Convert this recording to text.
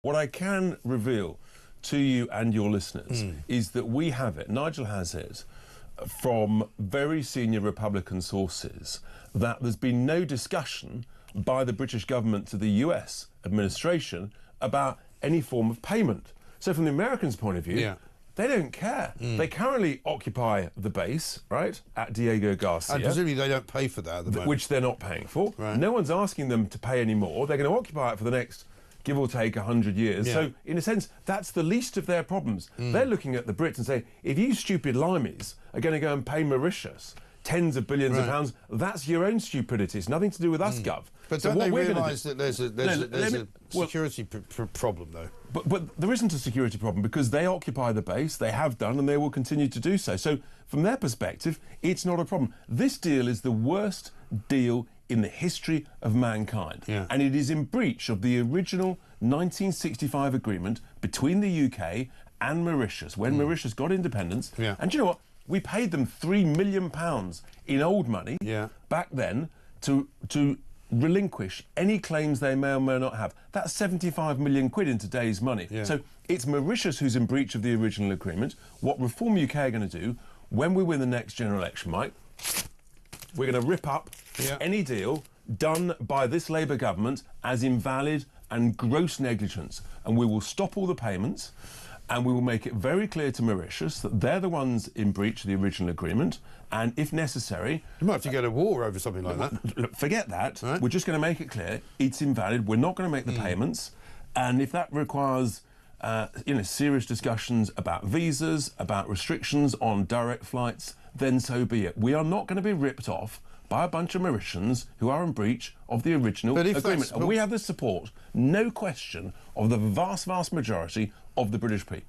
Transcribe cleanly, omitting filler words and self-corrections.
What I can reveal to you and your listeners is that we have it, Nigel has it, from very senior Republican sources, that there's been no discussion by the British government to the US administration about any form of payment. So from the Americans' point of view, they don't care. They currently occupy the base, right, at Diego Garcia. And presumably they don't pay for that at the moment. Which they're not paying for. Right. No one's asking them to pay any more. They're going to occupy it for the next, give or take, 100 years. So, in a sense, that's the least of their problems. They're looking at the Brits and saying, if you stupid limeys are going to go and pay Mauritius tens of billions of pounds, that's your own stupidity. It's nothing to do with us, Gov. But so don't they what realise that there's a security problem, though? But there isn't a security problem because they occupy the base, they have done, and they will continue to do so. So from their perspective, it's not a problem. This deal is the worst deal in the history of mankind. And it is in breach of the original 1965 agreement between the UK and Mauritius, when Mauritius got independence. And you know what? We paid them £3 million in old money back then to relinquish any claims they may or may not have. That's 75 million quid in today's money. So it's Mauritius who's in breach of the original agreement. What Reform UK are going to do, when we win the next general election, Mike, we're going to rip up any deal done by this Labour government as invalid and gross negligence. And we will stop all the payments, and we will make it very clear to Mauritius that they're the ones in breach of the original agreement, and if necessary... You might have to go to war over something like that. Look, forget that. Right. We're just going to make it clear it's invalid. We're not going to make the payments, and if that requires serious discussions about visas, about restrictions on direct flights, then so be it. We are not going to be ripped off by a bunch of Mauritians who are in breach of the original agreement. And we have the support, no question, of the vast, vast majority of the British people.